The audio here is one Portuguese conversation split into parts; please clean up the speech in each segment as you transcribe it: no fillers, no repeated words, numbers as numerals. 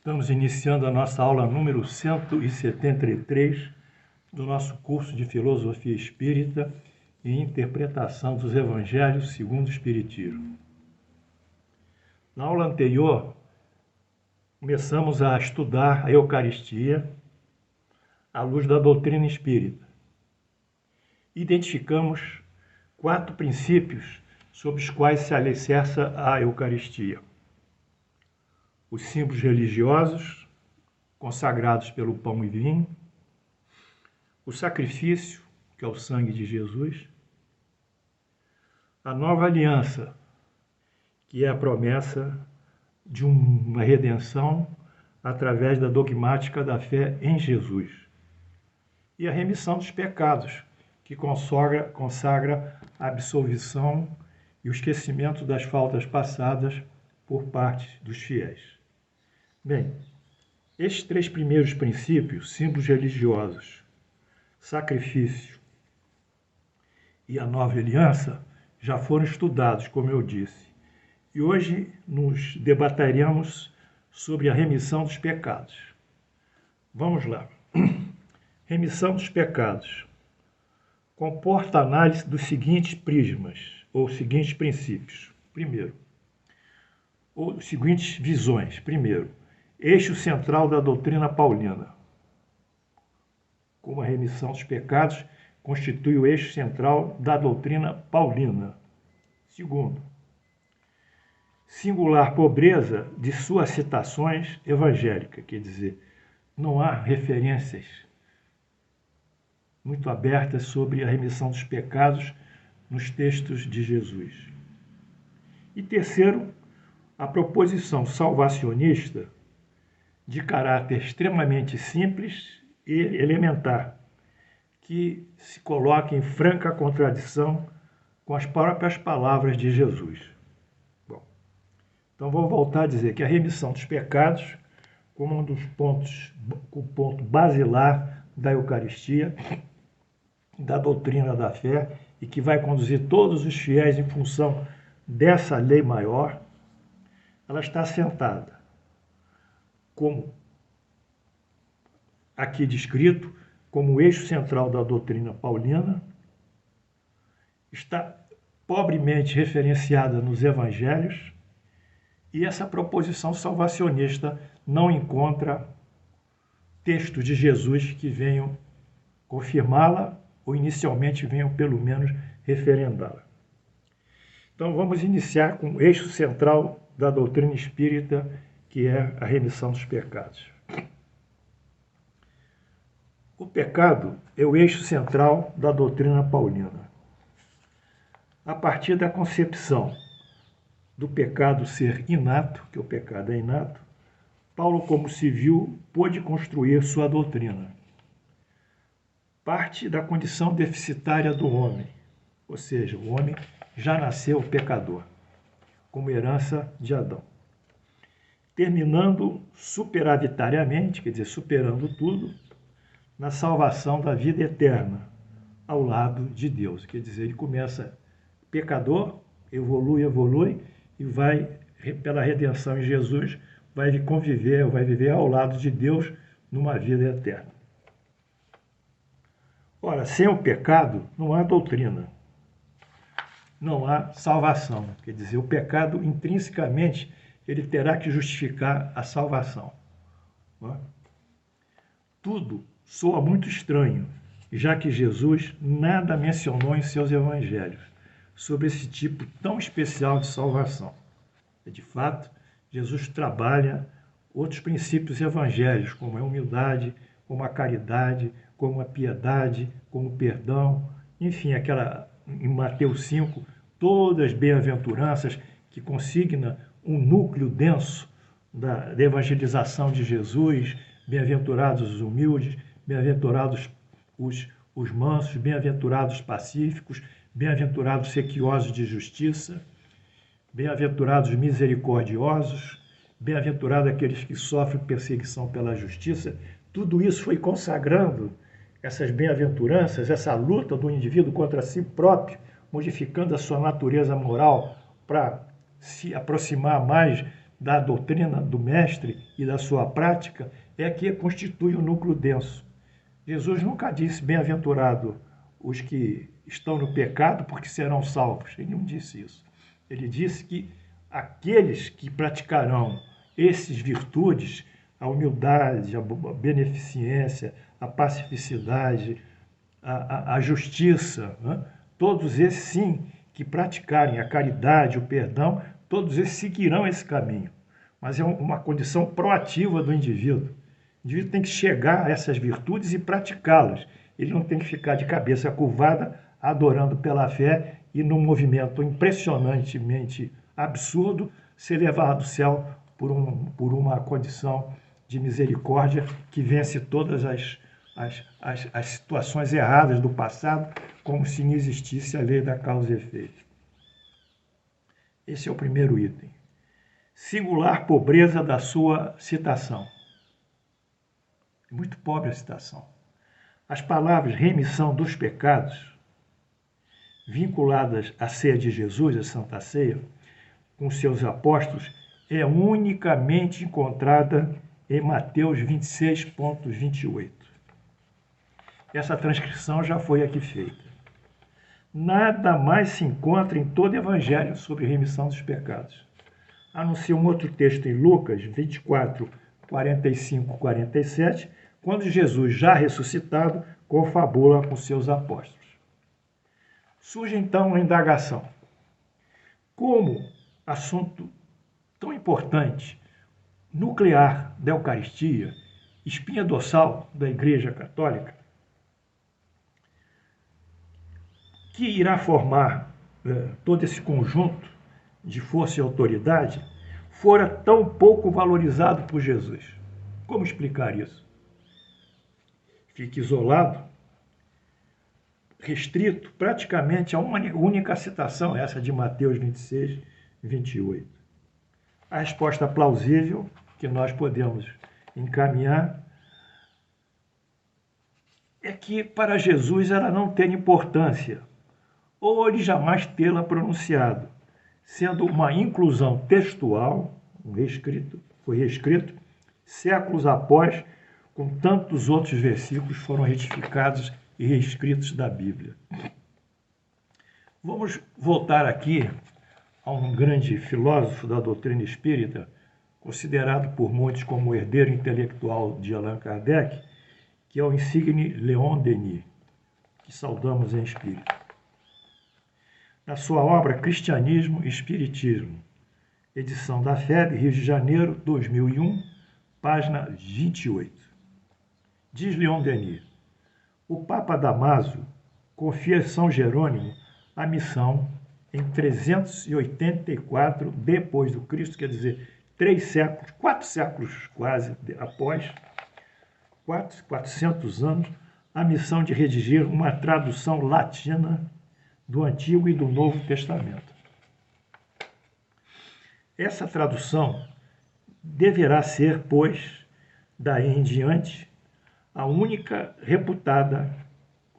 Estamos iniciando a nossa aula número 173 do nosso curso de Filosofia Espírita e Interpretação dos Evangelhos segundo o Espiritismo. Na aula anterior, começamos a estudar a Eucaristia à luz da doutrina espírita. Identificamos 4 princípios sobre os quais se alicerça a Eucaristia. Os símbolos religiosos, consagrados pelo pão e vinho, o sacrifício, que é o sangue de Jesus, a nova aliança, que é a promessa de uma redenção através da dogmática da fé em Jesus, e a remissão dos pecados, que consagra a absolvição e o esquecimento das faltas passadas por parte dos fiéis. Bem, estes 3 primeiros princípios, símbolos religiosos, sacrifício e a nova aliança, já foram estudados, como eu disse. E hoje nos debateremos sobre a remissão dos pecados. Vamos lá. Remissão dos pecados comporta a análise dos seguintes prismas, ou seguintes princípios. Primeiro, ou seguintes visões. Primeiro, eixo central da doutrina paulina. Como a remissão dos pecados constitui o eixo central da doutrina paulina. Segundo, singular pobreza de suas citações evangélicas, quer dizer, não há referências muito abertas sobre a remissão dos pecados nos textos de Jesus. E terceiro, a proposição salvacionista de caráter extremamente simples e elementar, que se coloca em franca contradição com as próprias palavras de Jesus. Bom, então vou voltar a dizer que a remissão dos pecados, como um dos pontos, o ponto basilar da Eucaristia, da doutrina da fé, e que vai conduzir todos os fiéis em função dessa lei maior, ela está assentada, como aqui descrito, como eixo central da doutrina paulina, está pobremente referenciada nos evangelhos, e essa proposição salvacionista não encontra textos de Jesus que venham confirmá-la ou inicialmente venham pelo menos referendá-la. Então vamos iniciar com o eixo central da doutrina espírita, que é a remissão dos pecados. O pecado é o eixo central da doutrina paulina. A partir da concepção do pecado ser inato, que o pecado é inato, Paulo, como se viu, pôde construir sua doutrina. Parte da condição deficitária do homem, ou seja, o homem já nasceu pecador, como herança de Adão. Terminando superavitariamente, quer dizer, superando tudo, na salvação da vida eterna, ao lado de Deus. Quer dizer, ele começa pecador, evolui, e vai, pela redenção em Jesus, vai viver ao lado de Deus numa vida eterna. Ora, sem o pecado não há doutrina, não há salvação. Quer dizer, o pecado intrinsecamente ele terá que justificar a salvação. Não é? Tudo soa muito estranho, já que Jesus nada mencionou em seus evangelhos sobre esse tipo tão especial de salvação. De fato, Jesus trabalha outros princípios evangélicos, como a humildade, como a caridade, como a piedade, como o perdão, enfim, em Mateus 5, todas as bem-aventuranças que consigna um núcleo denso da evangelização de Jesus, bem-aventurados os humildes, bem-aventurados os mansos, bem-aventurados os pacíficos, bem-aventurados os sequiosos de justiça, bem-aventurados os misericordiosos, bem-aventurados aqueles que sofrem perseguição pela justiça. Tudo isso foi consagrando essas bem-aventuranças, essa luta do indivíduo contra si próprio, modificando a sua natureza moral para se aproximar mais da doutrina do mestre e da sua prática é que constitui o núcleo denso. Jesus nunca disse bem-aventurado os que estão no pecado porque serão salvos. Ele não disse isso. Ele disse que aqueles que praticarão essas virtudes, a humildade, a beneficência, a pacificidade, a justiça, né? Todos esses sim que praticarem a caridade, o perdão, todos esses seguirão esse caminho. Mas é uma condição proativa do indivíduo. O indivíduo tem que chegar a essas virtudes e praticá-las. Ele não tem que ficar de cabeça curvada, adorando pela fé e num movimento impressionantemente absurdo, ser levado do céu por uma condição de misericórdia que vence todas as situações erradas do passado, como se não existisse a lei da causa e efeito. Esse é o primeiro item. Singular pobreza da sua citação. Muito pobre a citação. As palavras remissão dos pecados, vinculadas à ceia de Jesus, a Santa Ceia, com seus apóstolos, é unicamente encontrada em Mateus 26,28. Essa transcrição já foi aqui feita. Nada mais se encontra em todo o Evangelho sobre remissão dos pecados, a não ser um outro texto em Lucas 24, 45, 47, quando Jesus, já ressuscitado, confabula com seus apóstolos. Surge então uma indagação. Como assunto tão importante, nuclear da Eucaristia, espinha dorsal da Igreja Católica, que irá formar todo esse conjunto de força e autoridade, fora tão pouco valorizado por Jesus. Como explicar isso? Fica isolado, restrito praticamente a uma única citação, essa de Mateus 26, 28. A resposta plausível que nós podemos encaminhar é que para Jesus ela não tem importância, ou ele jamais tê-la pronunciado, sendo uma inclusão textual, foi reescrito, séculos após, com tantos outros versículos foram retificados e reescritos da Bíblia. Vamos voltar aqui a um grande filósofo da doutrina espírita, considerado por muitos como o herdeiro intelectual de Allan Kardec, que é o insigne Leon Denis, que saudamos em espírito. Na sua obra Cristianismo e Espiritismo, edição da FEB, Rio de Janeiro, 2001, página 28. Diz Leon Denis: o Papa Damaso confia a São Jerônimo a missão em 384 depois do Cristo, quer dizer, 4 séculos quase após, 400 anos, a missão de redigir uma tradução latina do Antigo e do Novo Testamento. Essa tradução deverá ser, pois, daí em diante, a única reputada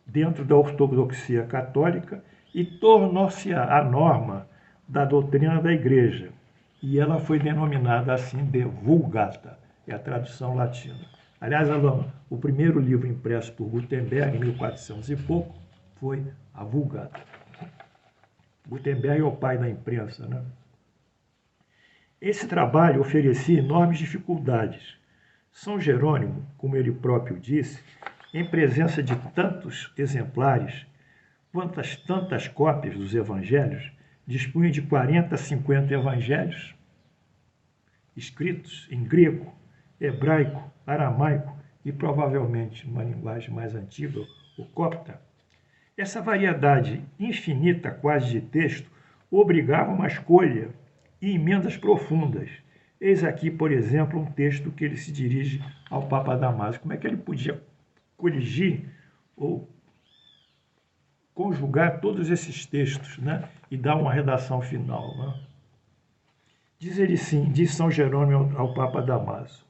dentro da ortodoxia católica e tornou-se a norma da doutrina da Igreja. E ela foi denominada assim de Vulgata, é a tradução latina. Aliás, o primeiro livro impresso por Gutenberg, em 1400 e pouco, foi a Vulgata. Gutenberg é o pai da imprensa, né? Esse trabalho oferecia enormes dificuldades. São Jerônimo, como ele próprio disse, em presença de tantos exemplares, tantas cópias dos evangelhos, dispunha de 40 a 50 evangelhos escritos em grego, hebraico, aramaico e provavelmente numa linguagem mais antiga, o copta. Essa variedade infinita quase de texto obrigava uma escolha e emendas profundas. Eis aqui, por exemplo, um texto que ele se dirige ao Papa Damaso. Como é que ele podia coligir ou conjugar todos esses textos, né, e dar uma redação final, né? Diz ele sim, diz São Jerônimo ao Papa Damaso.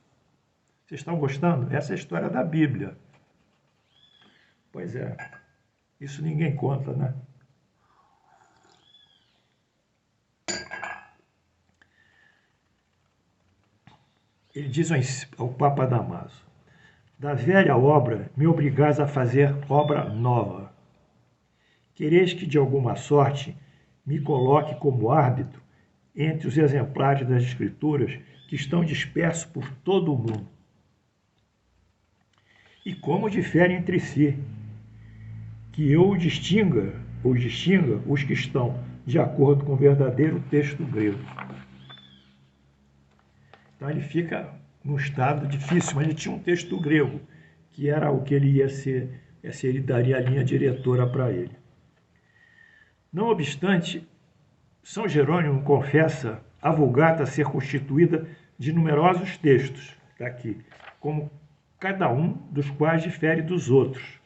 Vocês estão gostando? Essa é a história da Bíblia. Pois é, isso ninguém conta, né? ele diz ao Papa Damaso: da velha obra me obrigais a fazer obra nova. Quereis que de alguma sorte me coloque como árbitro entre os exemplares das Escrituras que estão dispersos por todo o mundo. E como diferem entre si, que eu distinga os que estão de acordo com o verdadeiro texto grego. Então ele fica num estado difícil, mas ele tinha um texto grego, que era o que ele ia ser, ele daria a linha diretora para ele. Não obstante, São Jerônimo confessa a Vulgata ser constituída de numerosos textos, aqui, como cada um dos quais difere dos outros.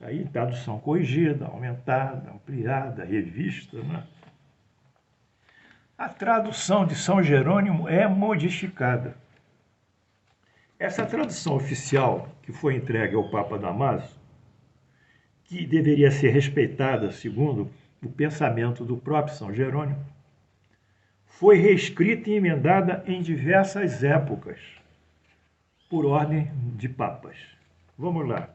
Aí, tradução corrigida, aumentada, ampliada, revista. Né? A tradução de São Jerônimo é modificada. Essa tradução oficial que foi entregue ao Papa Damaso, que deveria ser respeitada segundo o pensamento do próprio São Jerônimo, foi reescrita e emendada em diversas épocas, por ordem de papas. Vamos lá.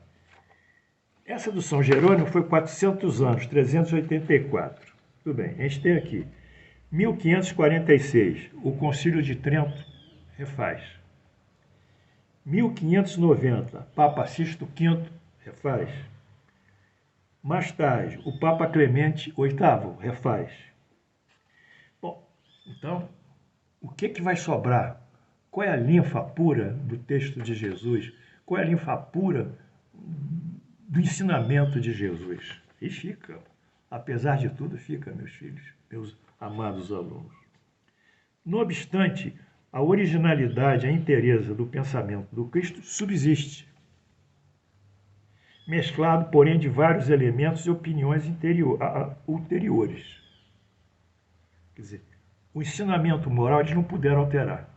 Essa do São Jerônimo foi 400 anos, 384. Tudo bem, a gente tem aqui 1546, o Concílio de Trento refaz. 1590, Papa Sisto V refaz. Mais tarde, o Papa Clemente VIII refaz. Bom, então, o que vai sobrar? Qual é a linfa pura do texto de Jesus? Qual é a linfa pura do ensinamento de Jesus? E fica, apesar de tudo, fica, meus filhos, meus amados alunos. No obstante, a originalidade, a inteireza do pensamento do Cristo subsiste, mesclado, porém, de vários elementos e opiniões ulteriores. Quer dizer, o ensinamento moral eles não puderam alterar.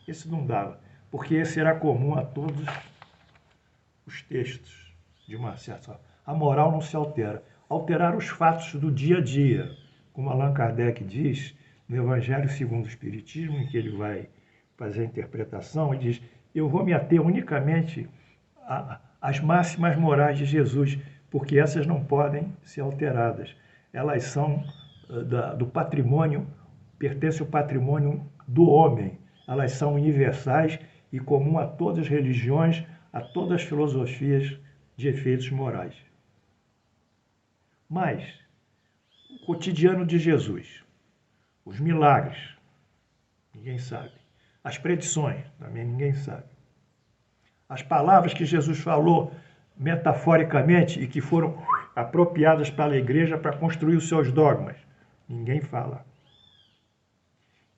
Esse não dava, porque esse era comum a todos os textos, de uma certa forma. A moral não se altera. Alterar os fatos do dia a dia, como Allan Kardec diz no Evangelho segundo o Espiritismo, em que ele vai fazer a interpretação, ele diz: eu vou me ater unicamente às máximas morais de Jesus, porque essas não podem ser alteradas. Elas são do patrimônio, pertencem ao patrimônio do homem. Elas são universais e comum a todas as religiões, a todas as filosofias de efeitos morais. Mas o cotidiano de Jesus, os milagres, ninguém sabe. As predições, também ninguém sabe. As palavras que Jesus falou metaforicamente e que foram apropriadas pela igreja para construir os seus dogmas, ninguém fala.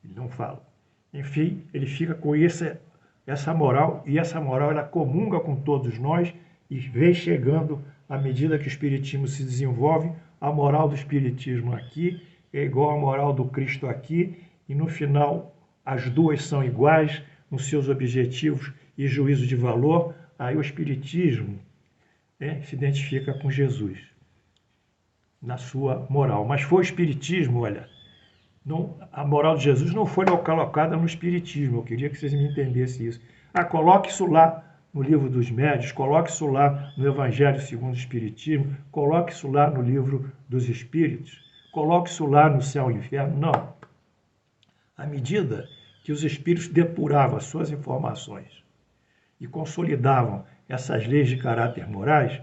Ele não fala. Enfim, ele fica com essa moral, e essa moral ela comunga com todos nós e vem chegando, à medida que o Espiritismo se desenvolve, a moral do Espiritismo aqui é igual à moral do Cristo aqui, e no final as duas são iguais nos seus objetivos e juízo de valor. Aí o Espiritismo se identifica com Jesus na sua moral. Mas foi o Espiritismo, olha, a moral de Jesus não foi colocada no Espiritismo. Eu queria que vocês me entendessem isso. Coloque isso lá no Livro dos Médiuns, coloque isso lá no Evangelho segundo o Espiritismo, coloque isso lá no Livro dos Espíritos, coloque isso lá no Céu e Inferno. Não. À medida que os Espíritos depuravam as suas informações e consolidavam essas leis de caráter morais,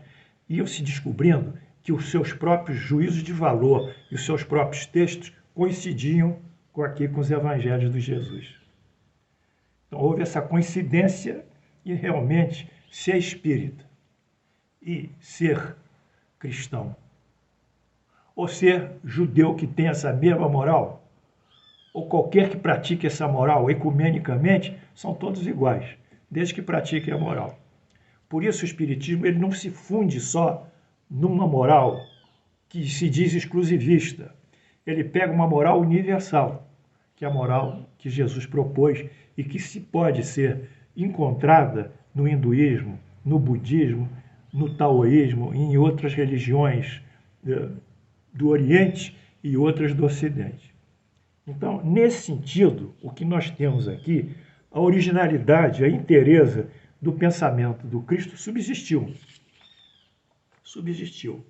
iam se descobrindo que os seus próprios juízos de valor e os seus próprios textos coincidiam com os evangelhos de Jesus. Então houve essa coincidência e realmente ser espírita e ser cristão, ou ser judeu que tem essa mesma moral, ou qualquer que pratique essa moral ecumenicamente, são todos iguais, desde que pratiquem a moral. Por isso o Espiritismo ele não se funde só numa moral que se diz exclusivista. Ele pega uma moral universal, que é a moral que Jesus propôs e que se pode ser encontrada no hinduísmo, no budismo, no taoísmo e em outras religiões do Oriente e outras do Ocidente. Então, nesse sentido, o que nós temos aqui, a originalidade, a inteireza do pensamento do Cristo subsistiu. Subsistiu.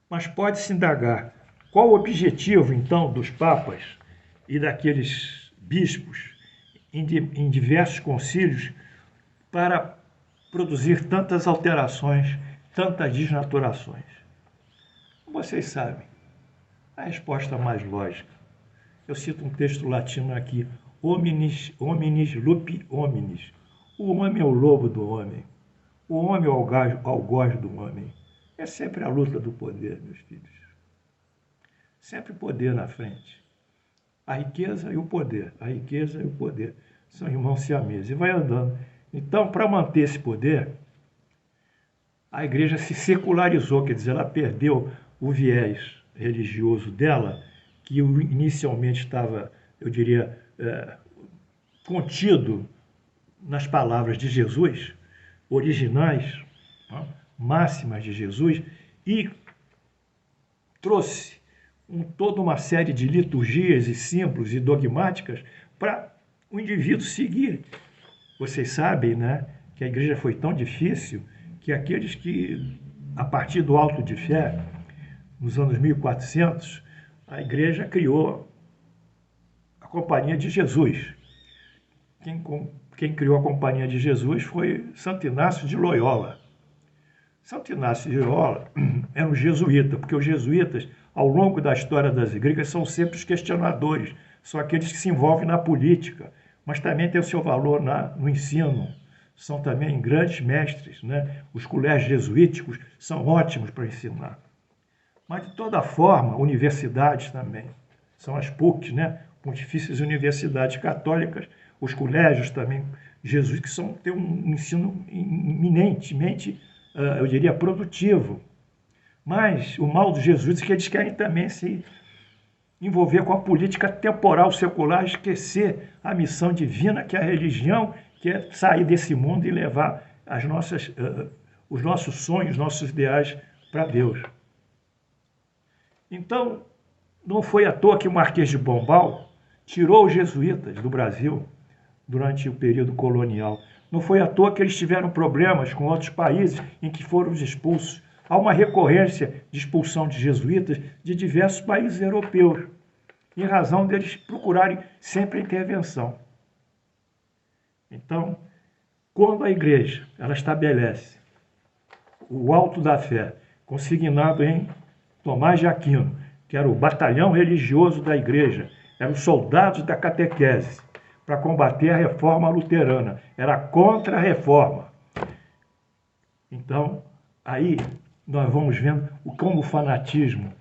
Mas pode-se indagar qual o objetivo, então, dos papas e daqueles bispos em diversos concílios para produzir tantas alterações, tantas desnaturações. Vocês sabem, a resposta mais lógica. Eu cito um texto latino aqui, hominis lupi hominis. O homem é o lobo do homem. O homem é o algoz do homem. É sempre a luta do poder, meus filhos. Sempre o poder na frente. A riqueza e o poder. A riqueza e o poder são irmãos siameses. E vai andando. Então, para manter esse poder, a igreja se secularizou, quer dizer, ela perdeu o viés religioso dela, que inicialmente estava, eu diria, contido nas palavras de Jesus, originais, máximas de Jesus, e trouxe toda uma série de liturgias e símbolos e dogmáticas para o indivíduo seguir. Vocês sabem, né, que a igreja foi tão difícil que aqueles que, a partir do Auto de Fé, nos anos 1400, a igreja criou a Companhia de Jesus. Quem criou a Companhia de Jesus foi Santo Inácio de Loyola. Santo Inácio de Loyola era um jesuíta, porque os jesuítas, ao longo da história das igrejas, são sempre os questionadores, são aqueles que se envolvem na política, mas também têm o seu valor no ensino. São também grandes mestres, né? Os colégios jesuíticos são ótimos para ensinar. Mas, de toda forma, universidades também. São as PUCs, né? Pontifícias Universidades Católicas, os colégios também jesuíticos têm um ensino eminentemente, eu diria, produtivo. Mas o mal dos jesuítas é que eles querem também se envolver com a política temporal secular, esquecer a missão divina, que é a religião, que é sair desse mundo e levar os nossos sonhos, nossos ideais para Deus. Então, não foi à toa que o Marquês de Pombal tirou os jesuítas do Brasil durante o período colonial. Não foi à toa que eles tiveram problemas com outros países em que foram expulsos. Há uma recorrência de expulsão de jesuítas de diversos países europeus, em razão deles procurarem sempre a intervenção. Então, quando a igreja ela estabelece o Auto da Fé, consignado em Tomás de Aquino, que era o batalhão religioso da igreja, eram os soldados da catequese, para combater a reforma luterana, era contra a reforma. Então, aí nós vamos vendo como o fanatismo,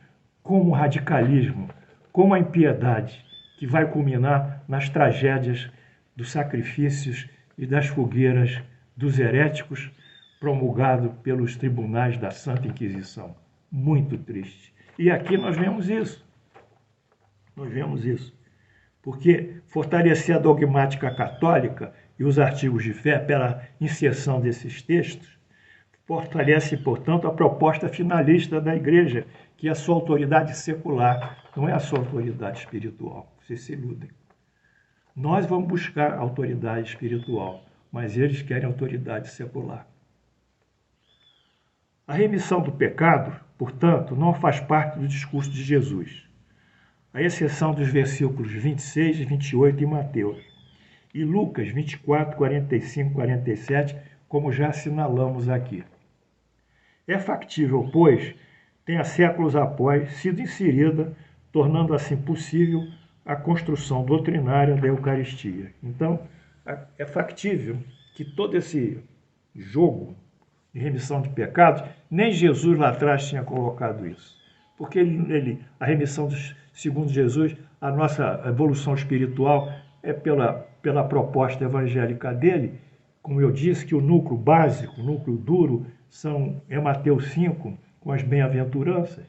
como o radicalismo, como a impiedade, que vai culminar nas tragédias dos sacrifícios e das fogueiras dos heréticos promulgado pelos tribunais da Santa Inquisição. Muito triste. E aqui nós vemos isso. Nós vemos isso. Porque fortalecer a dogmática católica e os artigos de fé pela inserção desses textos fortalece, portanto, a proposta finalista da Igreja, que é a sua autoridade secular, não é a sua autoridade espiritual. Vocês se iludem. Nós vamos buscar autoridade espiritual, mas eles querem autoridade secular. A remissão do pecado, portanto, não faz parte do discurso de Jesus, à exceção dos versículos 26 e 28 em Mateus, e Lucas 24, 45 e 47, como já assinalamos aqui. É factível, pois, tenha séculos após sido inserida, tornando assim possível a construção doutrinária da Eucaristia. Então, é factível que todo esse jogo de remissão de pecados, nem Jesus lá atrás tinha colocado isso. Porque a remissão, segundo Jesus, a nossa evolução espiritual é pela proposta evangélica dele, como eu disse, que o núcleo básico, o núcleo duro, é Mateus 5, com as bem-aventuranças.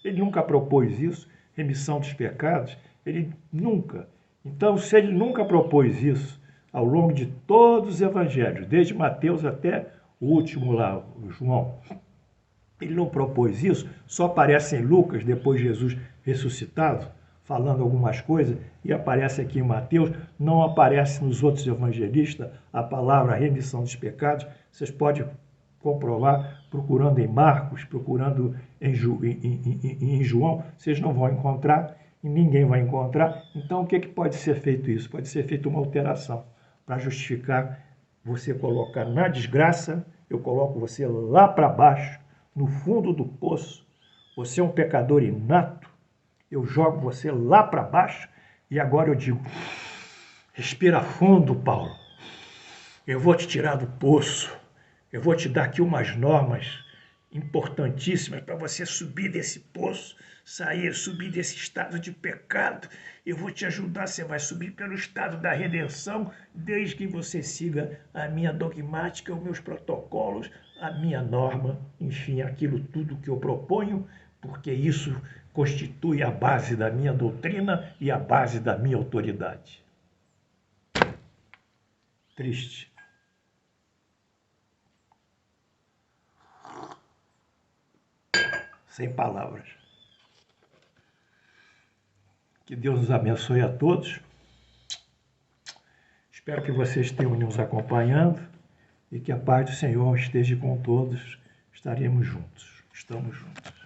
Ele nunca propôs isso, remissão dos pecados, ele nunca. Então, se ele nunca propôs isso, ao longo de todos os evangelhos, desde Mateus até o último lá, o João, ele não propôs isso, só aparece em Lucas, depois de Jesus ressuscitado, falando algumas coisas, e aparece aqui em Mateus, não aparece nos outros evangelistas a palavra remissão dos pecados. Vocês podem comprovar procurando em Marcos, procurando em João, vocês não vão encontrar e ninguém vai encontrar. Então, o que pode ser feito isso? Pode ser feita uma alteração para justificar você colocar na desgraça, eu coloco você lá para baixo, no fundo do poço. Você é um pecador inato, eu jogo você lá para baixo e agora eu digo, respira fundo, Paulo, eu vou te tirar do poço, eu vou te dar aqui umas normas importantíssimas para você subir desse poço, subir desse estado de pecado. Eu vou te ajudar, você vai subir pelo estado da redenção, desde que você siga a minha dogmática, os meus protocolos, a minha norma, enfim, aquilo tudo que eu proponho, porque isso constitui a base da minha doutrina e a base da minha autoridade. Triste. Sem palavras. Que Deus nos abençoe a todos. Espero que vocês tenham nos acompanhando e que a paz do Senhor esteja com todos. Estaremos juntos. Estamos juntos.